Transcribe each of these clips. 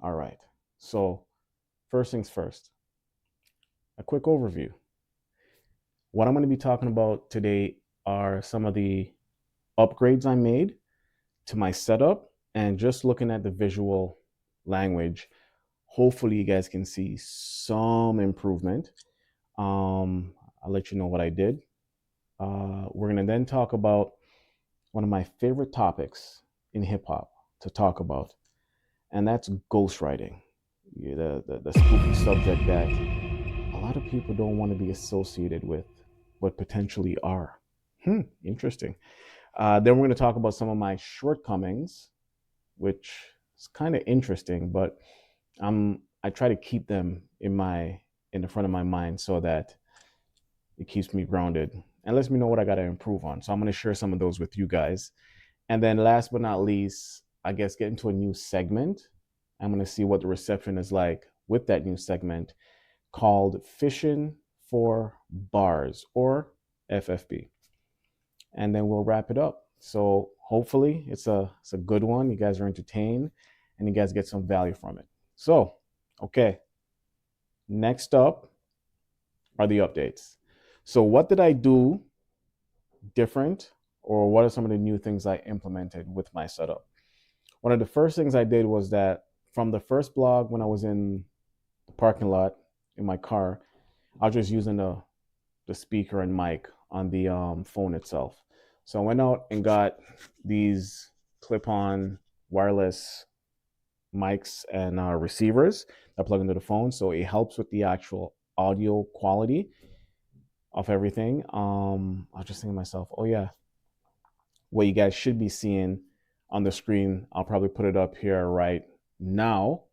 All right. So, first things first, a quick overview. What I'm going to be talking about today are some of the upgrades I made to my setup and just looking at the visual language. Hopefully, you guys can see some improvement. I'll let you know what I did. We're going to then talk about one of my favorite topics in hip hop to talk about, and that's ghostwriting. Yeah, the spooky subject that a lot of people don't want to be associated with, but potentially are. Interesting. Then we're going to talk about some of my shortcomings, which is kind of interesting, but I try to keep them in the front of my mind so that it keeps me grounded and lets me know what I got to improve on. So I'm going to share some of those with you guys. And then last but not least, I guess get into a new segment. I'm going to see what the reception is like with that new segment called Fishing for Bars, or FFB. And then we'll wrap it up. So hopefully it's a good one. You guys are entertained and you guys get some value from it. So, okay. Next up are the updates. So what did I do different, or what are some of the new things I implemented with my setup? One of the first things I did was that from the first blog, when I was in the parking lot in my car, I was just using the speaker and mic on the phone itself. So I went out and got these clip-on wireless mics and receivers that plug into the phone, so it helps with the actual audio quality of everything. I was just thinking to myself, oh yeah, what you guys should be seeing on the screen, I'll probably put it up here right now,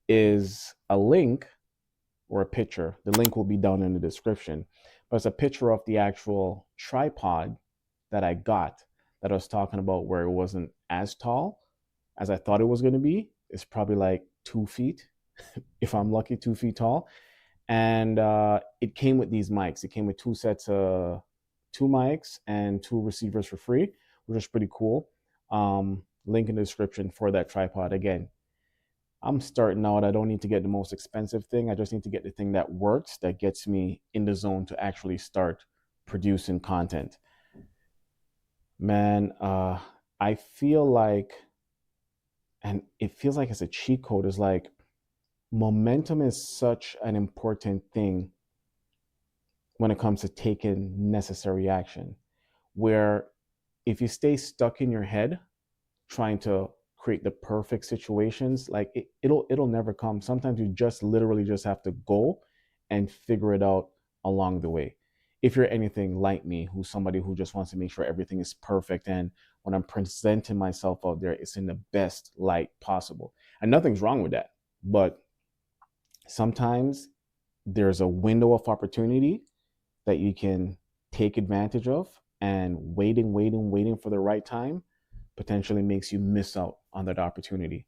is a link or a picture. The link will be down in the description, but it's a picture of the actual tripod that I got that I was talking about, where it wasn't as tall as I thought it was going to be. It's probably like 2 feet, if I'm lucky, 2 feet tall. And it came with these mics. It came with two sets of two mics and two receivers for free, which is pretty cool. Link in the description for that tripod. Again, I'm starting out. I don't need to get the most expensive thing. I just need to get the thing that works, that gets me in the zone to actually start producing content. Man, I feel like, and it feels like it's a cheat code, is like momentum is such an important thing when it comes to taking necessary action. Where if you stay stuck in your head trying to create the perfect situations, like it'll never come. Sometimes you just literally just have to go and figure it out along the way. If you're anything like me, who's somebody who just wants to make sure everything is perfect, and when I'm presenting myself out there, it's in the best light possible. And nothing's wrong with that. But sometimes there's a window of opportunity that you can take advantage of, and waiting for the right time potentially makes you miss out on that opportunity.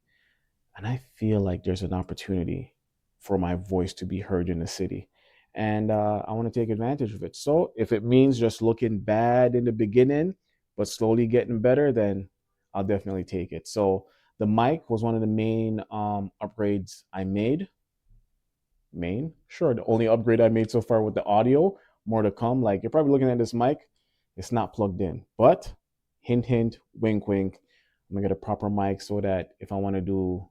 And I feel like there's an opportunity for my voice to be heard in the city. And I want to take advantage of it. So if it means just looking bad in the beginning, but slowly getting better, then I'll definitely take it. So the mic was one of the main upgrades I made. Sure, the only upgrade I made so far with the audio. More to come. Like, you're probably looking at this mic, it's not plugged in, but hint, hint, wink, wink. I'm gonna get a proper mic so that if I want to do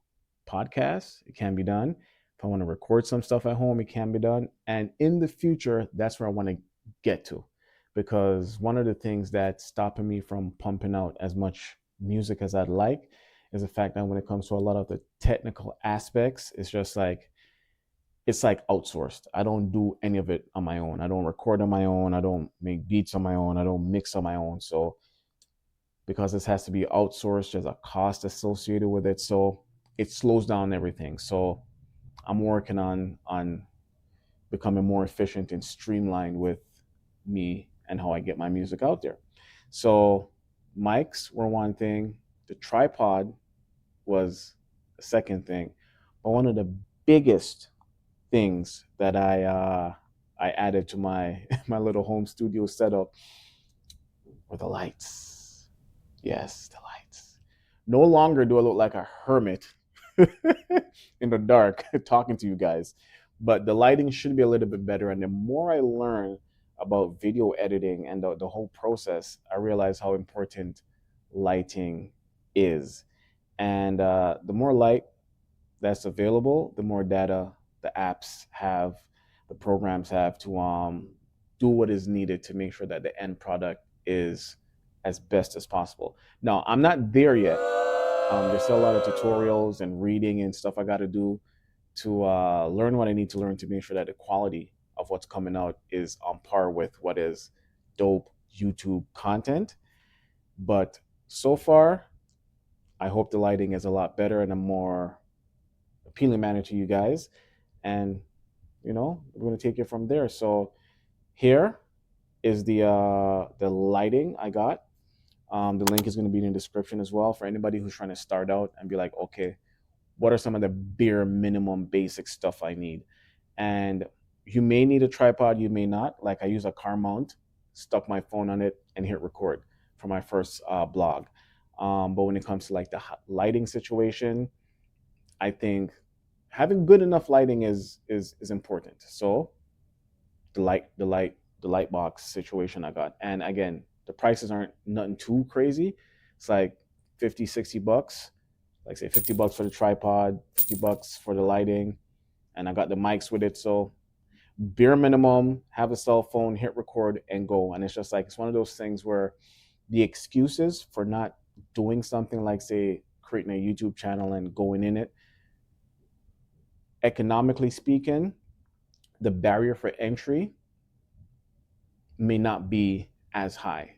podcasts, it can be done. If I want to record some stuff at home, it can be done. And in the future, that's where I want to get to, because one of the things that's stopping me from pumping out as much music as I'd like is the fact that when it comes to a lot of the technical aspects, it's like outsourced. I don't do any of it on my own. I don't record on my own. I don't make beats on my own. I don't mix on my own. So because this has to be outsourced, there's a cost associated with it. So it slows down everything. So I'm working on becoming more efficient and streamlined with me and how I get my music out there. So mics were one thing. The tripod was the second thing. But one of the biggest things that I added to my my little home studio setup were the lights. Yes, the lights. No longer do I look like a hermit in the dark talking to you guys. But the lighting should be a little bit better. And the more I learn about video editing and the whole process, I realize how important lighting is. And the more light that's available, the more data the apps have, the programs have to do what is needed to make sure that the end product is as best as possible. Now, I'm not there yet. There's still a lot of tutorials and reading and stuff I got to do to learn what I need to learn to make sure that the quality of what's coming out is on par with what is dope YouTube content. But so far, I hope the lighting is a lot better and a more appealing manner to you guys. And we're gonna take it from there. So here is the lighting I got. The link is gonna be in the description as well for anybody who's trying to start out and be like, okay, what are some of the bare minimum basic stuff I need? And you may need a tripod, you may not. Like I use a car mount, stuck my phone on it, and hit record for my first blog. But when it comes to like the lighting situation, I think having good enough lighting is important. So the light box situation I got, and again, the prices aren't nothing too crazy. It's like 50, $60. Like say $50 for the tripod, $50 for the lighting, and I got the mics with it. So bare minimum, have a cell phone, hit record, and go. And it's just like it's one of those things where the excuses for not doing something like say creating a YouTube channel and going in it, economically speaking, the barrier for entry may not be as high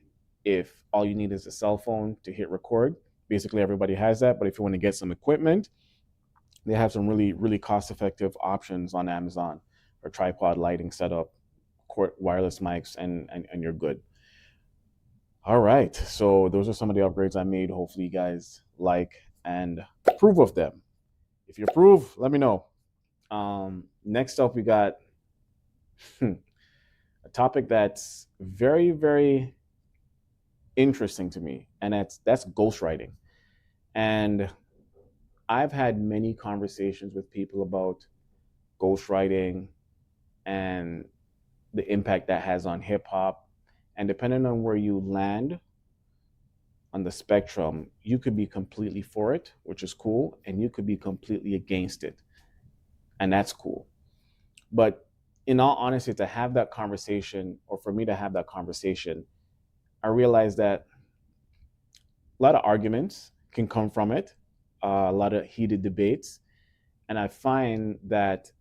if all you need is a cell phone to hit record. Basically, everybody has that. But if you want to get some equipment, they have some really, really cost effective options on Amazon for tripod lighting setup, wireless mics, and you're good. All right. So those are some of the upgrades I made. Hopefully, you guys like and approve of them. If you approve, let me know. Next up, we got a topic that's very, very interesting to me, and that's ghostwriting. And I've had many conversations with people about ghostwriting and the impact that has on hip hop. And depending on where you land on the spectrum, you could be completely for it, which is cool, and you could be completely against it, and that's cool. But in all honesty, to have that conversation, or for me to have that conversation, I realized that a lot of arguments can come from it, a lot of heated debates. And I find that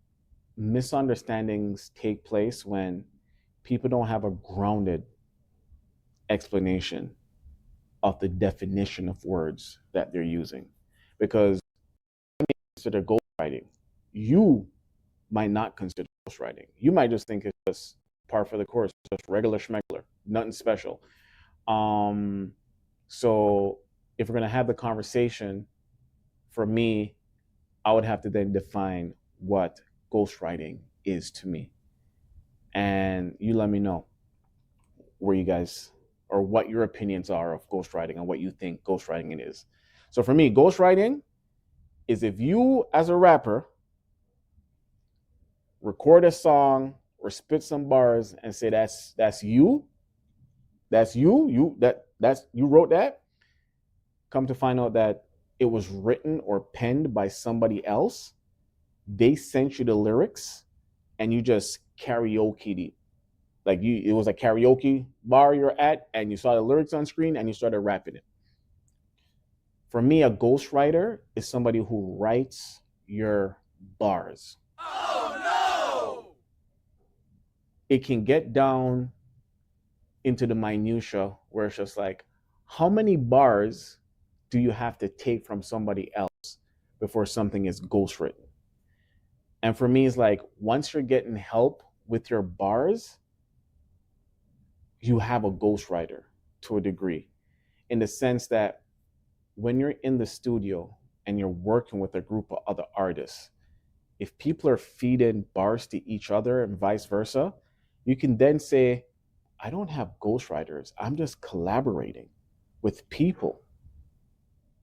misunderstandings take place when people don't have a grounded explanation of the definition of words that they're using. Because consider ghostwriting, you might not consider ghostwriting. You might just think it's just par for the course, just regular schmegular, nothing special. So if we're gonna have the conversation, for me, I would have to then define what ghostwriting is to me. And you let me know where you guys or what your opinions are of ghostwriting and what you think ghostwriting is. So for me, ghostwriting is if you as a rapper record a song or spit some bars and say that's you, that's you wrote that, come to find out that it was written or penned by somebody else. They sent you the lyrics and you just karaoke'd it. Like it was a karaoke bar you're at and you saw the lyrics on screen and you started rapping it. For me, a ghostwriter is somebody who writes your bars. Oh no! It can get down into the minutia where it's just like, how many bars do you have to take from somebody else before something is ghostwritten? And for me, it's like once you're getting help with your bars, you have a ghostwriter to a degree, in the sense that when you're in the studio and you're working with a group of other artists, if people are feeding bars to each other and vice versa, you can then say, I don't have ghostwriters. I'm just collaborating with people.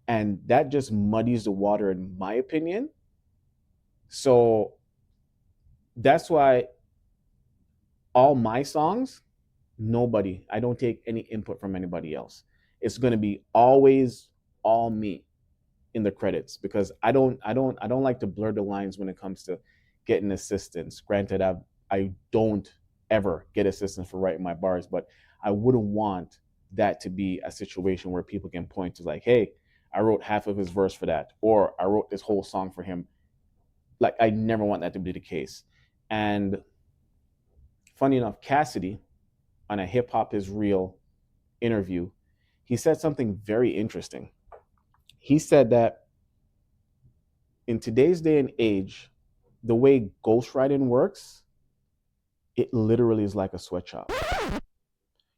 And that just muddies the water, in my opinion. So that's why all my songs, I don't take any input from anybody else. It's going to be always all me in the credits, because I don't like to blur the lines when it comes to getting assistance. Granted, I don't ever get assistance for writing my bars, but I wouldn't want that to be a situation where people can point to, like, hey, I wrote half of his verse for that, or I wrote this whole song for him. Like, I never want that to be the case. And funny enough, Cassidy, on a Hip Hop Is Real interview, he said something very interesting. He said that in today's day and age, the way ghostwriting works, it literally is like a sweatshop.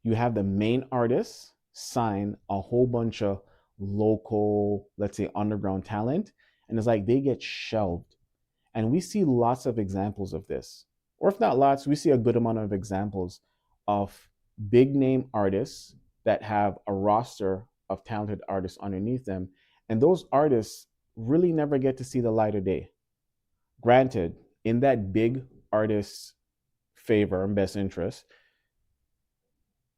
You have the main artist sign a whole bunch of local, let's say, underground talent, and it's like they get shelved. And we see lots of examples of this. Or if not lots, we see a good amount of examples of big name artists that have a roster of talented artists underneath them. And those artists really never get to see the light of day. Granted, in that big artist's favor and best interest,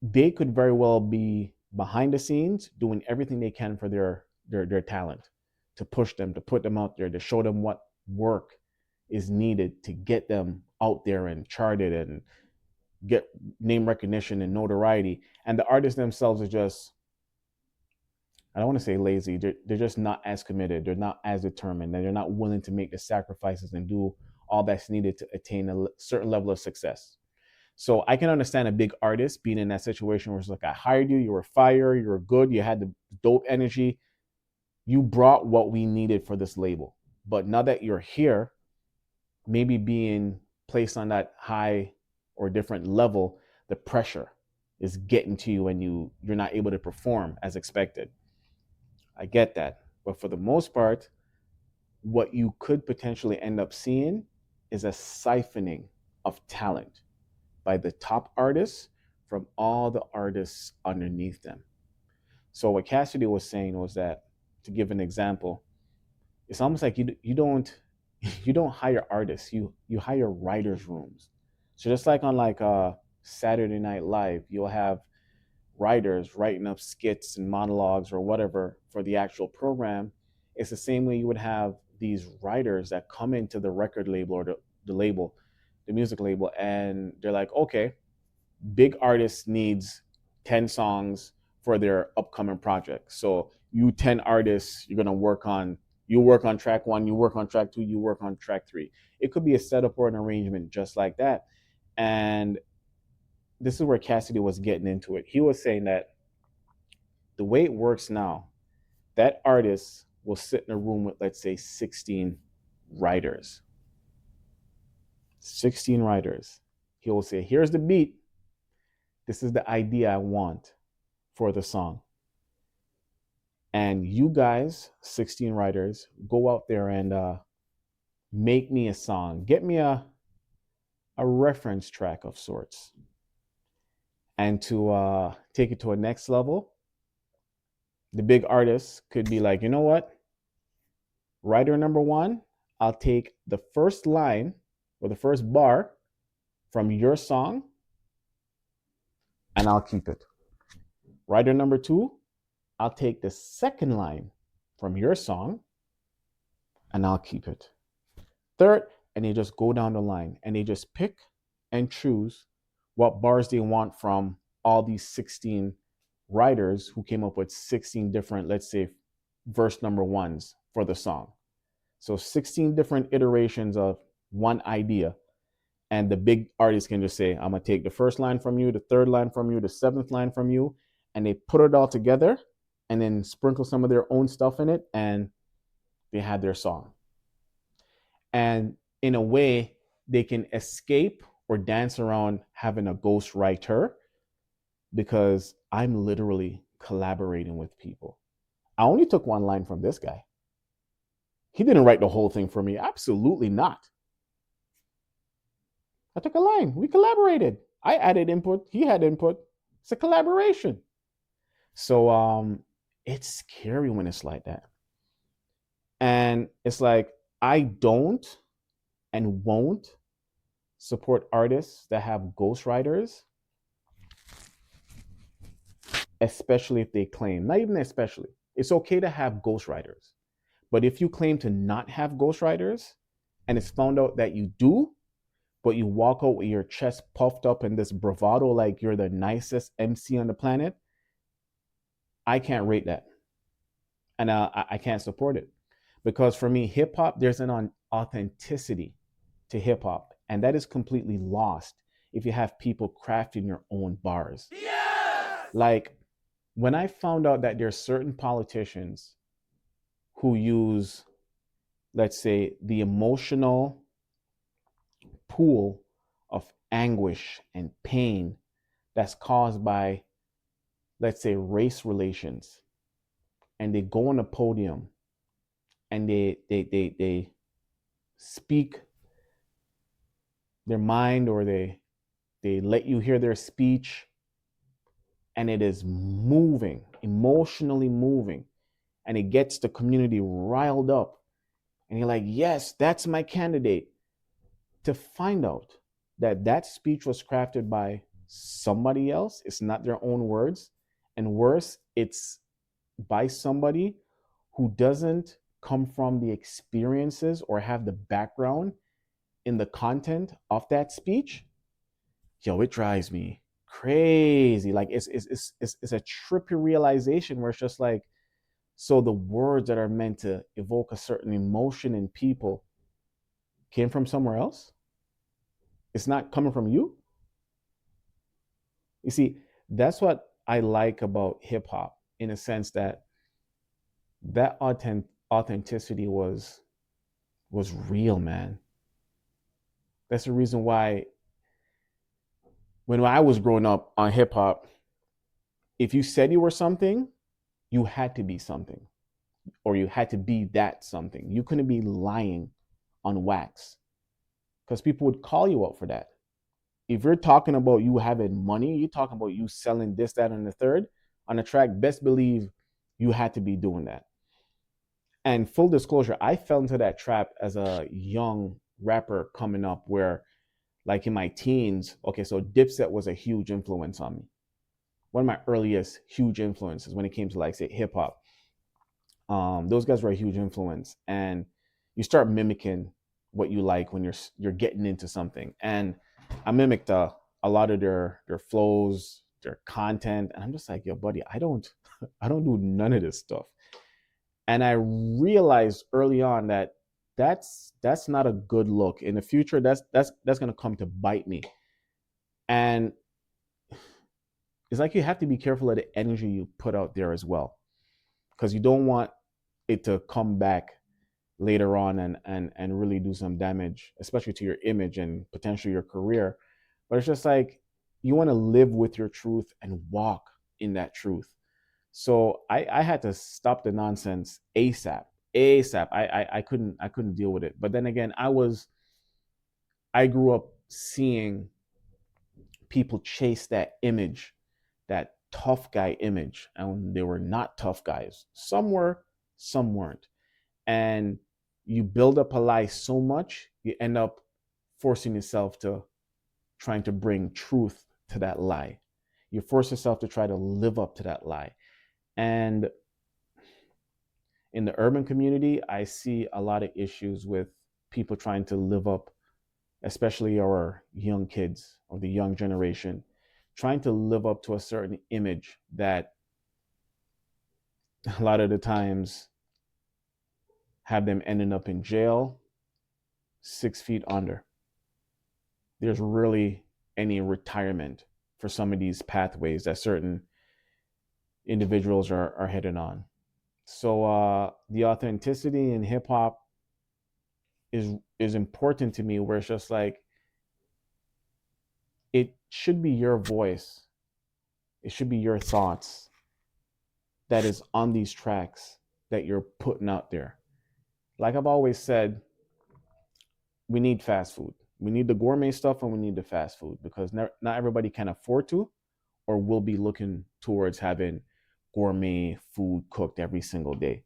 they could very well be behind the scenes doing everything they can for their talent, to push them, to put them out there, to show them what work is needed to get them out there and charted and get name recognition and notoriety. And the artists themselves are just, I don't want to say lazy, they're just not as committed, they're not as determined, and they're not willing to make the sacrifices and do all that's needed to attain a certain level of success. So I can understand a big artist being in that situation where it's like, I hired you, you were fire, you were good, you had the dope energy, you brought what we needed for this label. But now that you're here, maybe being placed on that high or different level, the pressure is getting to you and you're not able to perform as expected. I get that. But for the most part, what you could potentially end up seeing is a siphoning of talent by the top artists from all the artists underneath them. So what Cassidy was saying was that, to give an example, it's almost like you don't you don't hire artists, you hire writers' rooms. So just like on like Saturday Night Live, you'll have writers writing up skits and monologues or whatever for the actual program. It's the same way you would have these writers that come into the record label or the label, the music label, and they're like, okay, big artist needs 10 songs for their upcoming project. So you 10 artists, you're gonna work on, you work on track one, you work on track two, you work on track three. It could be a setup or an arrangement just like that. And this is where Cassidy was getting into it. He was saying that the way it works now, that artist will sit in a room with, let's say, 16 writers. 16 writers. He will say, here's the beat. This is the idea I want for the song. And you guys, 16 writers, go out there and make me a song. Get me a reference track of sorts. And to take it to a next level, the big artist could be like, you know what? Writer number one, I'll take the first line or the first bar from your song and I'll keep it. Writer number two, I'll take the second line from your song and I'll keep it. Third, and they just go down the line and they just pick and choose what bars they want from all these 16 writers who came up with 16 different, let's say, verse number ones for the song. So 16 different iterations of one idea. And the big artist can just say, I'm going to take the first line from you, the third line from you, the seventh line from you. And they put it all together and then sprinkle some of their own stuff in it. And they had their song. And in a way, they can escape or dance around having a ghost writer, because I'm literally collaborating with people. I only took one line from this guy. He didn't write the whole thing for me. Absolutely not. I took a line. We collaborated. I added input. He had input. It's a collaboration. So It's scary when it's like that. And it's like, I don't and won't support artists that have ghostwriters, especially if they claim, not even especially, it's okay to have ghostwriters. But if you claim to not have ghostwriters and it's found out that you do, but you walk out with your chest puffed up in this bravado like you're the nicest MC on the planet, I can't rate that. And I can't support it. Because for me, hip hop, there's an authenticity to hip hop. And that is completely lost if you have people crafting your own bars. Yes! Like when I found out that there's certain politicians who use, let's say, the emotional pool of anguish and pain that's caused by, let's say, race relations, and they go on a podium and they speak their mind, or they let you hear their speech, and it is moving, emotionally moving, and it gets the community riled up, and you're like, yes, that's my candidate. To find out that that speech was crafted by somebody else, it's not their own words, and worse, it's by somebody who doesn't come from the experiences or have the background in the content of that speech, yo, it drives me crazy. Like it's a trippy realization where it's just like, so the words that are meant to evoke a certain emotion in people came from somewhere else. It's not coming from you. You see, that's what I like about hip hop, in a sense that that authenticity was real, man. That's the reason why when I was growing up on hip hop, if you said you were something, you had to be something, or you had to be that something. You couldn't be lying on wax, because people would call you out for that. If you're talking about you having money, you're talking about you selling this, that, and the third on a track, best believe you had to be doing that. And full disclosure, I fell into that trap as a young rapper coming up, where, like in my teens, okay, so Dipset was a huge influence on me. One of my earliest huge influences when it came to, like, say, hip hop. Those guys were a huge influence, and you start mimicking what you like when you're getting into something. And I mimicked a lot of their flows, their content, and I'm just like, yo, buddy, I don't I don't do none of this stuff. And I realized early on that that's not a good look. In the future, that's gonna come to bite me. And it's like you have to be careful of the energy you put out there as well, because you don't want it to come back later on and really do some damage, especially to your image and potentially your career. But it's just like, you want to live with your truth and walk in that truth. So I had to stop the nonsense ASAP. ASAP. I couldn't deal with it. But then again, I grew up seeing people chase that image, that tough guy image, and they were not tough guys. Some were, some weren't. And you build up a lie so much, you end up forcing yourself to trying to bring truth to that lie. You force yourself to try to live up to that lie. And in the urban community, I see a lot of issues with people trying to live up, especially our young kids or the young generation, trying to live up to a certain image that a lot of the times have them ending up in jail 6 feet under. There's really any retirement for some of these pathways that certain individuals are headed on. So the authenticity in hip hop is important to me, where it's just like, it should be your voice, it should be your thoughts that is on these tracks that you're putting out there. Like I've always said, we need fast food. We need the gourmet stuff and we need the fast food, because not everybody can afford to or will be looking towards having gourmet food cooked every single day.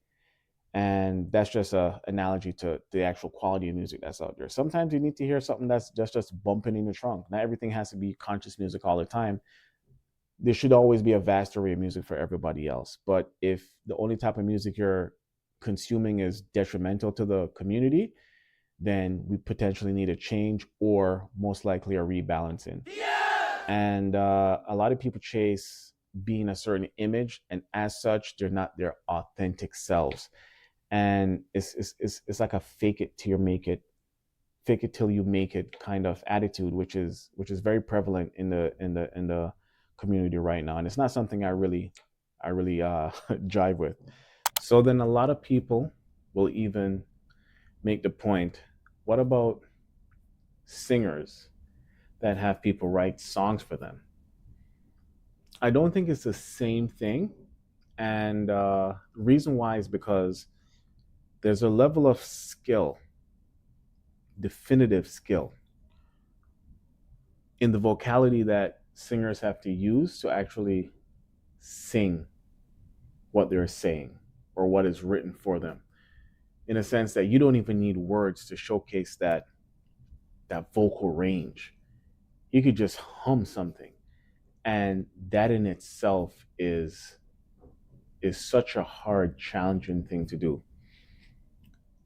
And that's just a analogy to the actual quality of music that's out there. Sometimes you need to hear something that's just bumping in the trunk. Not everything has to be conscious music all the time. There should always be a vast array of music for everybody else. But if the only type of music you're consuming is detrimental to the community, then we potentially need a change or most likely a rebalancing. And a lot of people chase being a certain image, and as such, they're not their authentic selves. And it's like a fake it till you make it, fake it till you make it kind of attitude, which is very prevalent in the community right now, and it's not something I really jive with. So then a lot of people will even make the point, what about singers that have people write songs for them? I don't think it's the same thing, and the reason why is because there's a level of skill, definitive skill, in the vocality that singers have to use to actually sing what they're saying or what is written for them, in a sense that you don't even need words to showcase that vocal range. You could just hum something, and that in itself is such a hard, challenging thing to do.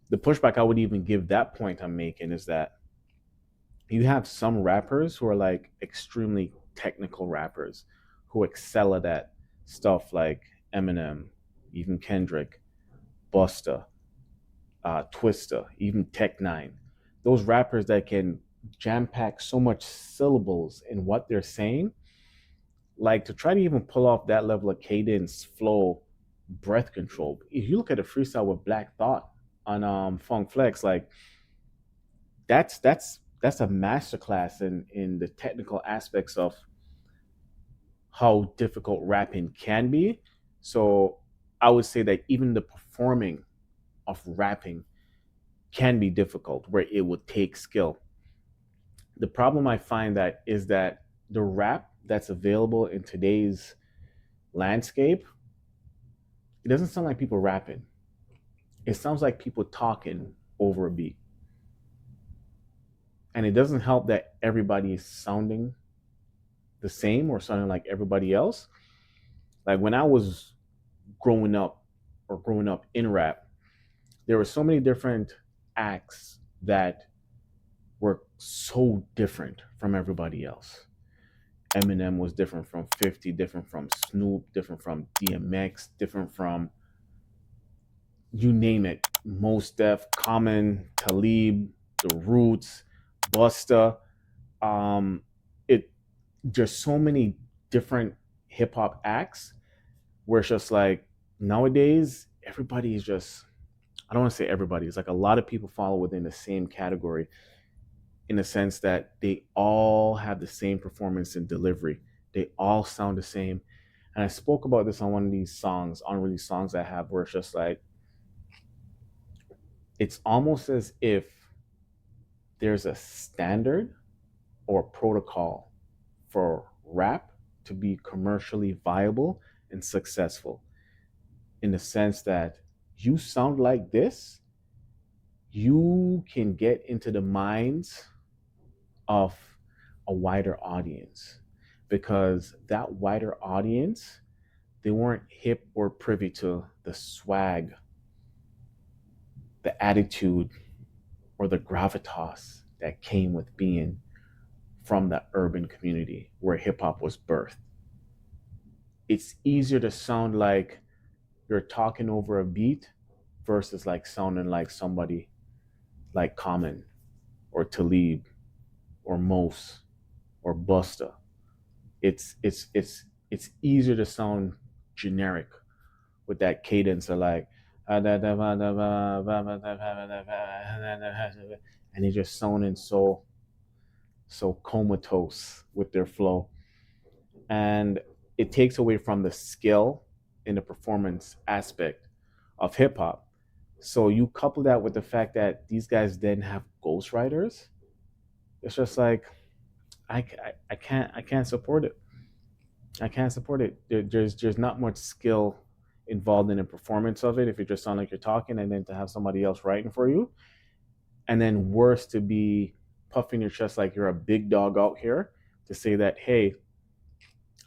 The pushback I would even give that point I'm making is that you have some rappers who are like extremely technical rappers who excel at that stuff, like Eminem, even Kendrick, Busta, Twista, even Tech Nine. Those rappers that can jam pack so much syllables in what they're saying, like to try to even pull off that level of cadence, flow, breath control. If you look at a freestyle with Black Thought on Funk Flex, like that's a masterclass in the technical aspects of how difficult rapping can be. So I would say that even the performing of rapping can be difficult, where it would take skill. The problem I find that is that the rap that's available in today's landscape, it doesn't sound like people rapping. It sounds like people talking over a beat. And it doesn't help that everybody is sounding the same or sounding like everybody else. Like when I was growing up or growing up in rap, there were so many different acts that were so different from everybody else. Eminem was different from 50, different from Snoop, different from DMX, different from you name it. Mos Def, Common, Talib, The Roots, Busta. It Just so many different hip hop acts where it's just like nowadays everybody is just, I don't want to say everybody, it's like a lot of people fall within the same category, in the sense that they all have the same performance and delivery. They all sound the same. And I spoke about this on one of these songs, unreleased songs I have, where it's just like, it's almost as if there's a standard or protocol for rap to be commercially viable and successful, in the sense that you sound like this, you can get into the minds of a wider audience, because that wider audience, they weren't hip or privy to the swag, the attitude, or the gravitas that came with being from the urban community where hip hop was birthed. It's easier to sound like you're talking over a beat versus like sounding like somebody like Common or Talib or Mos or Busta. It's easier to sound generic with that cadence of like, and they just sounding so comatose with their flow, and it takes away from the skill in the performance aspect of hip hop. So you couple that with the fact that these guys then have ghostwriters. It's just like I can't support it. I can't support it. There's not much skill involved in the performance of it if you just sound like you're talking, and then to have somebody else writing for you, and then worse to be puffing your chest like you're a big dog out here to say that, hey,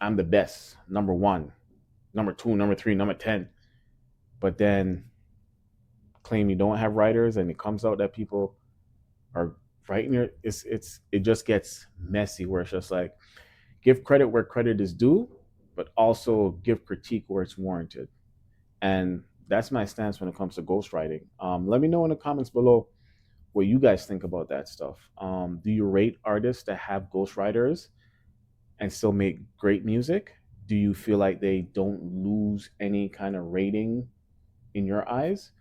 I'm the best, number one, number two, number three, number 10, but then claim you don't have writers, and it comes out that people are writing your, it just gets messy where it's just like, give credit where credit is due, but also give critique where it's warranted. And that's my stance when it comes to ghostwriting. Let me know in the comments below what you guys think about that stuff. Do you rate artists that have ghostwriters and still make great music? Do you feel like they don't lose any kind of rating in your eyes?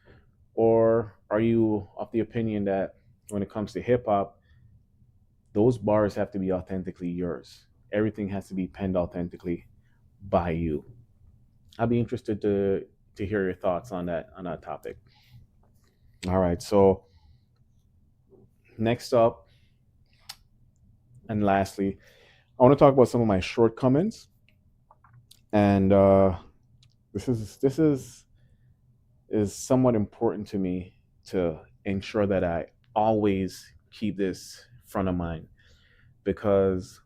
Or are you of the opinion that when it comes to hip hop, those bars have to be authentically yours? Everything has to be penned authentically by you. I'd be interested to hear your thoughts on that topic. All right. So next up and lastly, I want to talk about some of my shortcomings, and this is somewhat important to me to ensure that I always keep this front of mind because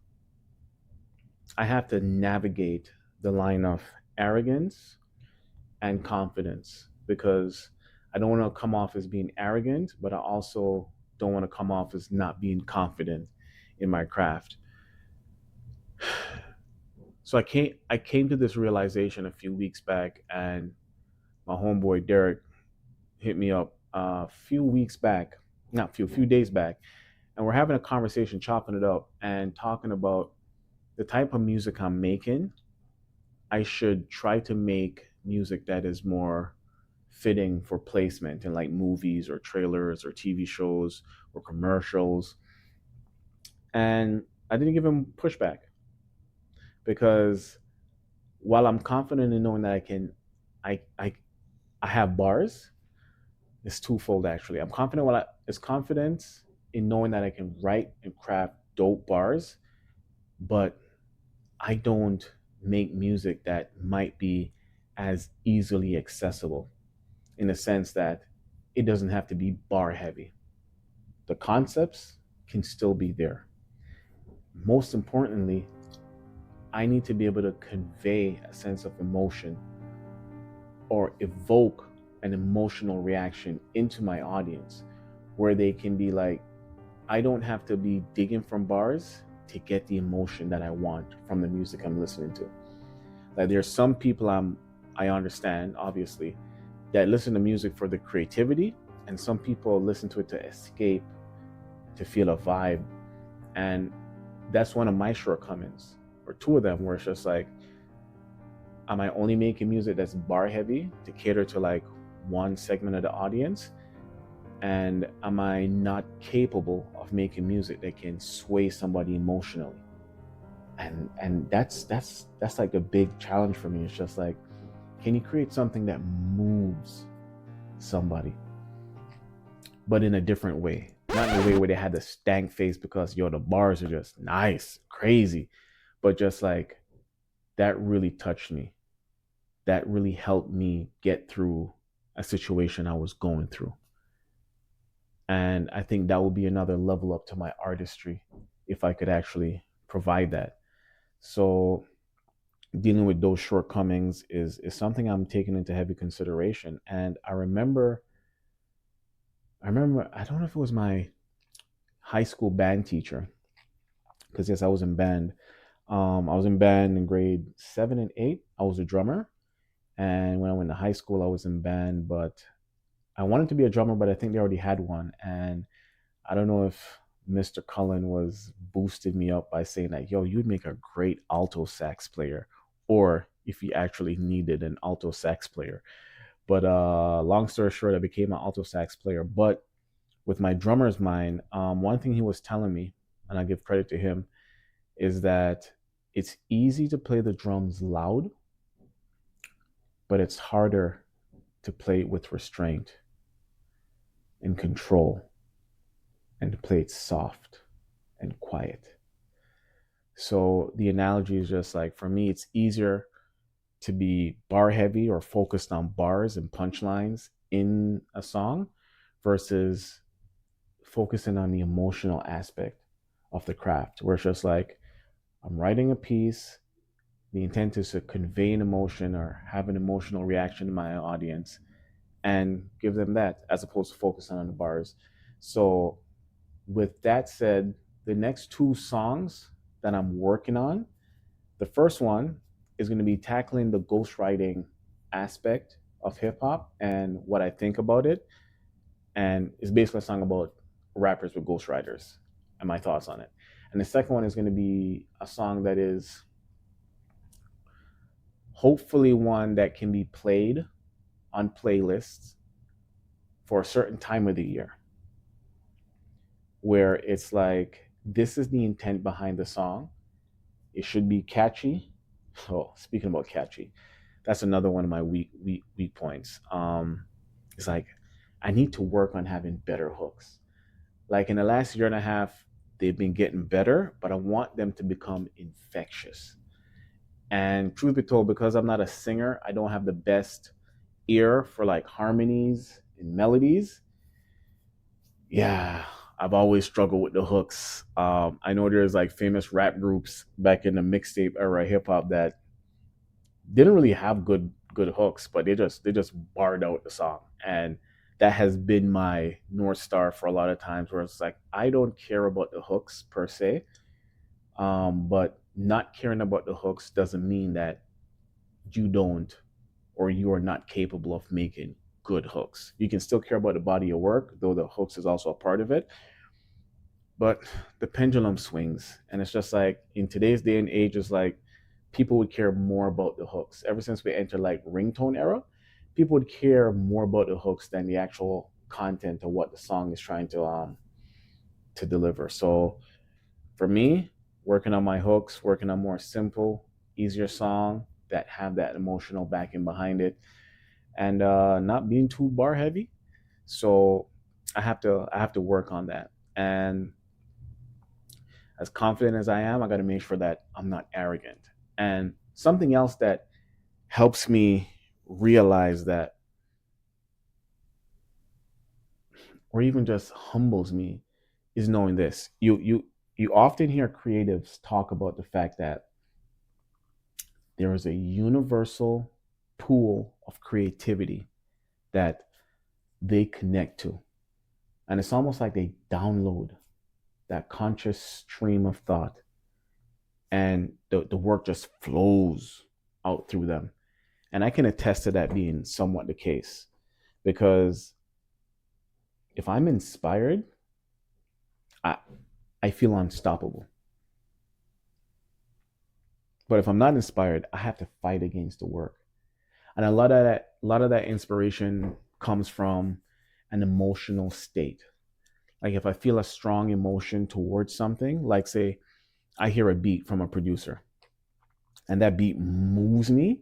I have to navigate the line of arrogance and confidence because I don't want to come off as being arrogant, but I also don't want to come off as not being confident in my craft. So I came to this realization a few weeks back, and my homeboy Derek hit me up a few weeks back, not few days back, and we're having a conversation, chopping it up, and talking about the type of music I'm making. I should try to make music that is more fitting for placement in like movies or trailers or TV shows or commercials. And I didn't give him pushback because while I'm confident in knowing that I I I have bars, it's twofold actually. I'm confident while it's confidence in knowing that I can write and craft dope bars, but I don't make music that might be as easily accessible in the sense that it doesn't have to be bar heavy. The concepts can still be there. Most importantly, I need to be able to convey a sense of emotion or evoke an emotional reaction into my audience where they can be like, I don't have to be digging from bars to get the emotion that I want from the music I'm listening to. Like there's some people I understand, obviously, that listen to music for the creativity, and some people listen to it to escape, to feel a vibe. And that's one of my shortcomings, or two of them, where it's just like, am I only making music that's bar heavy to cater to like one segment of the audience? And am I not capable of making music that can sway somebody emotionally? And that's like a big challenge for me. It's just like, can you create something that moves somebody, but in a different way? Not in a way where they had the stank face because the bars are just nice, crazy, but just like that really touched me. That really helped me get through a situation I was going through. And I think that would be another level up to my artistry if I could actually provide that. So dealing with those shortcomings is something I'm taking into heavy consideration. And I remember I don't know if it was my high school band teacher, because yes, I was in band. I was in band in grade 7 and 8. I was a drummer, and when I went to high school, I was in band. But I wanted to be a drummer, but I think they already had one, and I don't know if Mr. Cullen was boosted me up by saying that, yo, you'd make a great alto sax player, or if he actually needed an alto sax player. But long story short, I became an alto sax player. But with my drummer's mind, one thing he was telling me, and I give credit to him, is that it's easy to play the drums loud, but it's harder to play it with restraint and control and to play it soft and quiet. So the analogy is just like, for me, it's easier to be bar heavy or focused on bars and punchlines in a song versus focusing on the emotional aspect of the craft, where it's just like, I'm writing a piece. The intent is to convey an emotion or have an emotional reaction to my audience and give them that, as opposed to focusing on the bars. So, with that said, the next two songs that I'm working on, the first one is going to be tackling the ghostwriting aspect of hip hop and what I think about it. And it's basically a song about rappers with ghostwriters and my thoughts on it. And the second one is going to be a song that is hopefully one that can be played on playlists for a certain time of the year, where it's like, this is the intent behind the song. It should be catchy. Oh, speaking about catchy, that's another one of my weak points. It's like, I need to work on having better hooks. Like, in the last year and a half, they've been getting better, but I want them to become infectious. And truth be told, because I'm not a singer, I don't have the best ear for like harmonies and melodies. Yeah, I've always struggled with the hooks. I know there's like famous rap groups back in the mixtape era hip hop that didn't really have good hooks, but they just barred out the song, and that has been my north star for a lot of times. Where it's like, I don't care about the hooks per se, but not caring about the hooks doesn't mean that you don't, or you are not capable of making good hooks. You can still care about the body of work, though the hooks is also a part of it. But the pendulum swings, and it's just like, in today's day and age, it's like people would care more about the hooks. Ever since we entered like ringtone era, people would care more about the hooks than the actual content of what the song is trying to deliver. So for me, working on my hooks, working on more simple, easier song that have that emotional backing behind it, and not being too bar heavy. So I have to work on that. And as confident as I am, I got to make sure that I'm not arrogant. And something else that helps me realize that, or even just humbles me, is knowing this. You often hear creatives talk about the fact that there is a universal pool of creativity that they connect to. And it's almost like they download that conscious stream of thought, and the work just flows out through them. And I can attest to that being somewhat the case, because if I'm inspired, I, I feel unstoppable. But if I'm not inspired, I have to fight against the work. And a lot of that inspiration comes from an emotional state. Like, if I feel a strong emotion towards something, like say I hear a beat from a producer and that beat moves me,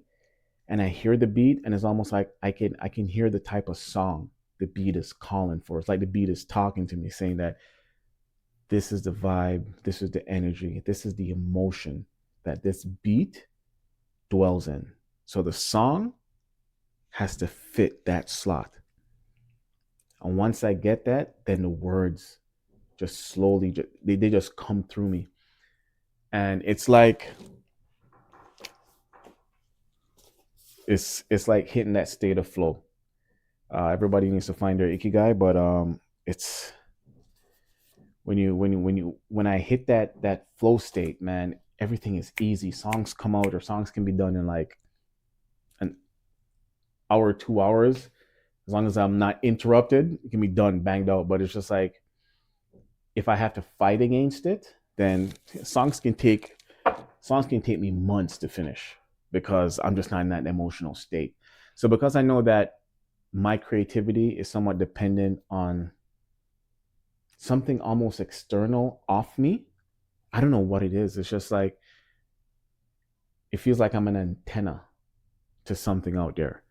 and I hear the beat, and it's almost like I can hear the type of song the beat is calling for. It's like the beat is talking to me, saying that this is the vibe, this is the energy, this is the emotion that this beat dwells in. So the song has to fit that slot. And once I get that, then the words just slowly they just come through me. And it's like hitting that state of flow. Everybody needs to find their ikigai, but it's when I hit that flow state, man, everything is easy. Songs come out, or songs can be done in like an hour, 2 hours, as long as I'm not interrupted. It can be done, banged out. But it's just like, if I have to fight against it, then songs can take songs can take me months to finish, because I'm just not in that emotional state. So because I know that my creativity is somewhat dependent on something almost external off me. I don't know what it is. It's just like, it feels like I'm an antenna to something out there.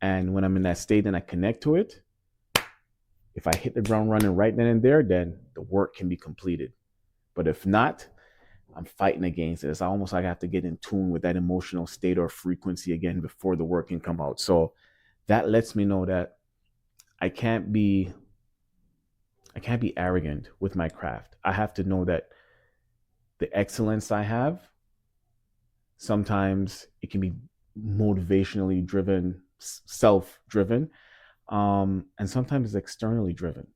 And when I'm in that state and I connect to it, if I hit the ground running right then and there, then the work can be completed. But if not, I'm fighting against it. It's almost like I have to get in tune with that emotional state or frequency again before the work can come out. So that lets me know that I can't be I can't be arrogant with my craft. I have to know that the excellence I have, sometimes it can be motivationally driven, self driven, and sometimes it's externally driven.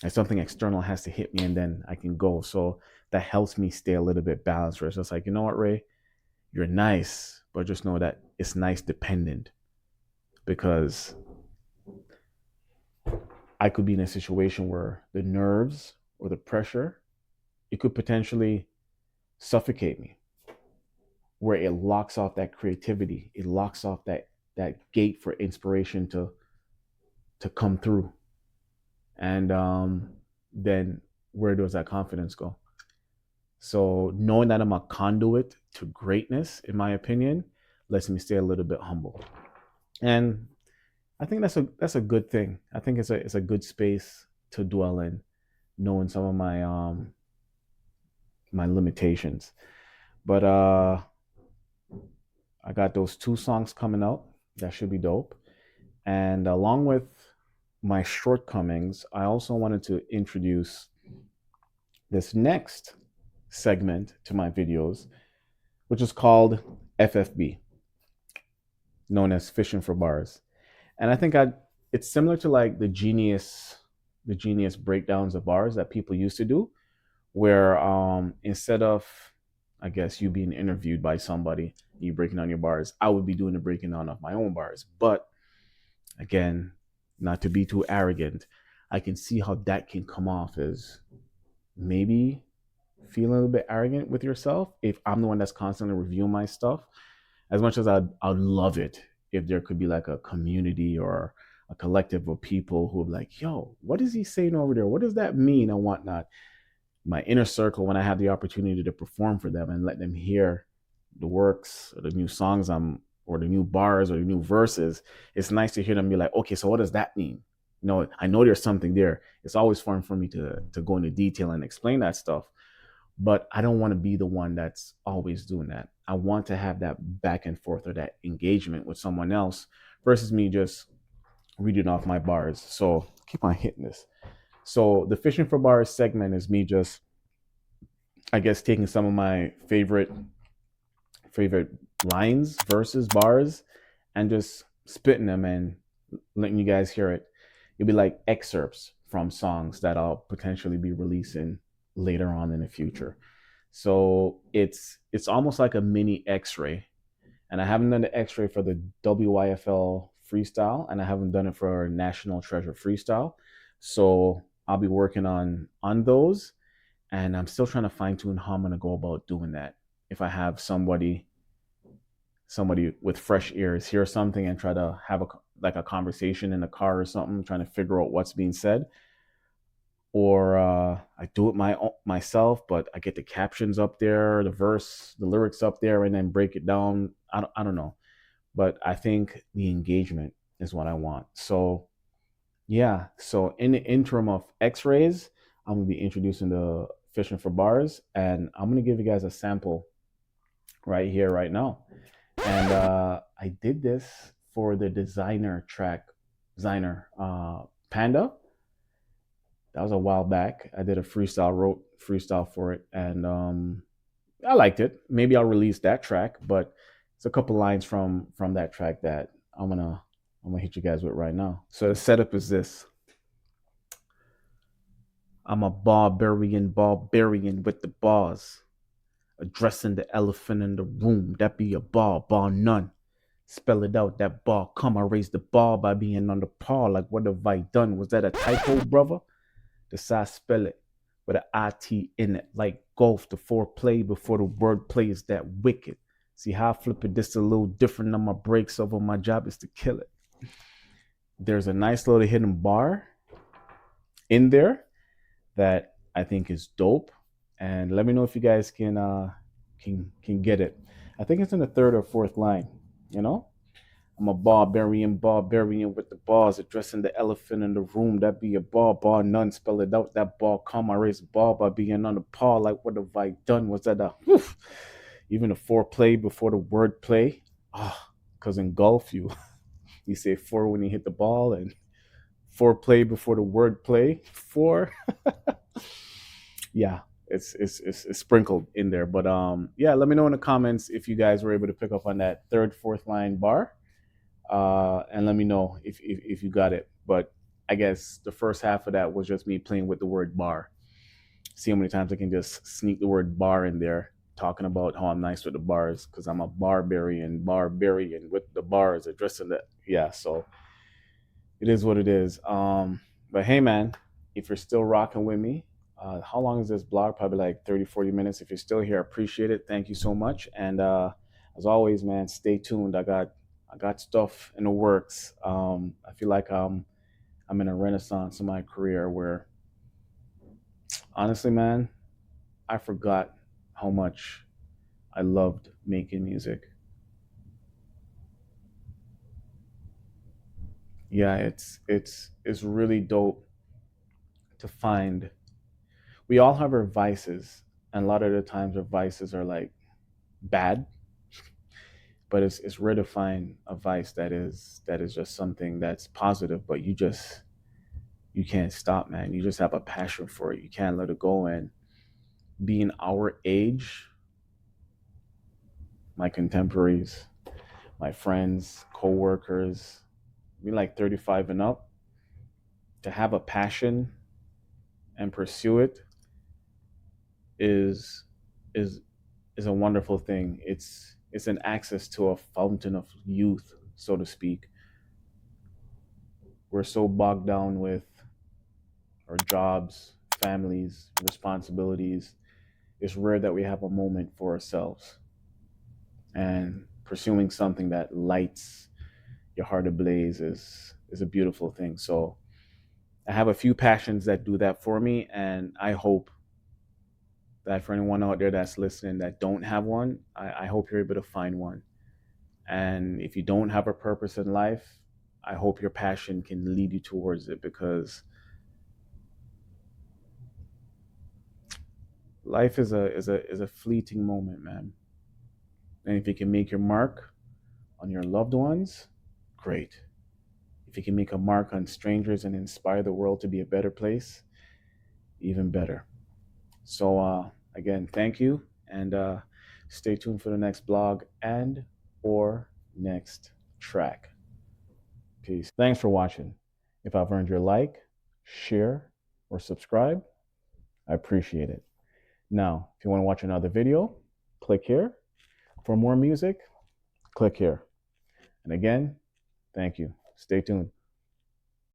And something external has to hit me and then I can go. So that helps me stay a little bit balanced. Where it's just like, you know what, Ray, you're nice, but just know that it's nice dependent, because I could be in a situation where the nerves or the pressure, it could potentially suffocate me, where it locks off that creativity. It locks off that gate for inspiration to come through. And then where does that confidence go? So knowing that I'm a conduit to greatness, in my opinion, lets me stay a little bit humble. And I think that's a good thing. I think it's a good space to dwell in, knowing some of my limitations. But I got those two songs coming out. That should be dope. And along with my shortcomings, I also wanted to introduce this next segment to my videos, which is called FFB, known as Fishing for Bars. And I think it's similar to like the genius breakdowns of bars that people used to do, where instead of, I guess, you being interviewed by somebody, you breaking down your bars, I would be doing the breaking down of my own bars. But again, not to be too arrogant, I can see how that can come off as maybe feeling a little bit arrogant with yourself if I'm the one that's constantly reviewing my stuff. As much as I'd love it if there could be like a community or a collective of people who are like, yo, what is he saying over there? What does that mean and whatnot? My inner circle, when I have the opportunity to perform for them and let them hear the works or the new songs or the new bars or the new verses, it's nice to hear them be like, okay, so what does that mean? No, I know there's something there. It's always fun for me to go into detail and explain that stuff, but I don't want to be the one that's always doing that. I want to have that back and forth or that engagement with someone else versus me just reading off my bars. So keep on hitting this. So the Fishing for Bars segment is me just, I guess, taking some of my favorite lines, verses, bars, and just spitting them and letting you guys hear it. It'll be like excerpts from songs that I'll potentially be releasing later on in the future. So it's almost like a mini X-ray. And I haven't done the X-ray for the WYFL freestyle, and I haven't done it for National Treasure freestyle. So I'll be working on those, and I'm still trying to fine tune how I'm gonna go about doing that. If I have somebody with fresh ears hear something and try to have a conversation in a car or something, trying to figure out what's being said, or I do it myself, but I get the captions up there, the verse, the lyrics up there, and then break it down. I don't know, but I think the engagement is what I want. So yeah, so in the interim of X-rays, I'm gonna be introducing the Fishing for Bars, and I'm gonna give you guys a sample right here, right now. And I did this for the designer Panda. That was a while back. I did a wrote freestyle for it, and I liked it. Maybe I'll release that track, but it's a couple lines from that track that I'm gonna hit you guys with right now. So the setup is this: I'm a barbarian with the bars, addressing the elephant in the room. That be a bar none. Spell it out, that bar. Come, I raised the bar by being on the par. Like, what have I done? Was that a typo, brother? Decide spell it with an IT in it. Like golf, the foreplay before the word play is that wicked. See how I flip it just a little different on my breaks over my job is to kill it. There's a nice little hidden bar in there that I think is dope. And let me know if you guys can get it. I think it's in the third or fourth line, you know? I'm a barbarian with the bars, addressing the elephant in the room. That be a bar, none. Spell it out. That ball come. I raise the ball by being on the par. Like, what have I done? Was that a woof? Even a foreplay before the word play? Ah, because in golf, you say four when you hit the ball and foreplay before the word play. Four. Yeah, it's sprinkled in there. But yeah, let me know in the comments if you guys were able to pick up on that third, fourth line bar. And let me know if you got it. But I guess the first half of that was just me playing with the word bar. See how many times I can just sneak the word bar in there, talking about how I'm nice with the bars because I'm a barbarian with the bars, addressing that. Yeah, so it is what it is. But hey, man, if you're still rocking with me, how long is this blog? Probably like 30, 40 minutes. If you're still here, I appreciate it. Thank you so much. And as always, man, stay tuned. I got stuff in the works. I feel like I'm in a renaissance in my career where honestly, man, I forgot how much I loved making music. Yeah, it's really dope to find. We all have our vices, and a lot of the times our vices are like bad, but it's rare to find a vice that is just something that's positive, but you can't stop, man. You just have a passion for it. You can't let it go. And being our age, my contemporaries, my friends, co-workers, being like 35 and up, to have a passion and pursue it is is is a wonderful thing. It's an access to a fountain of youth, so to speak. We're so bogged down with our jobs, families, responsibilities. It's rare that we have a moment for ourselves and pursuing something that lights your heart ablaze is a beautiful thing. So I have a few passions that do that for me, and I hope that for anyone out there that's listening that don't have one, I hope you're able to find one. And if you don't have a purpose in life, I hope your passion can lead you towards it because life is a fleeting moment, man. And if you can make your mark on your loved ones, great. If you can make a mark on strangers and inspire the world to be a better place, even better. So again, thank you, and stay tuned for the next blog and or next track. Peace. Thanks for watching. If I've earned your like, share, or subscribe, I appreciate it. Now, if you want to watch another video, click here. For more music, click here. And again, thank you. Stay tuned.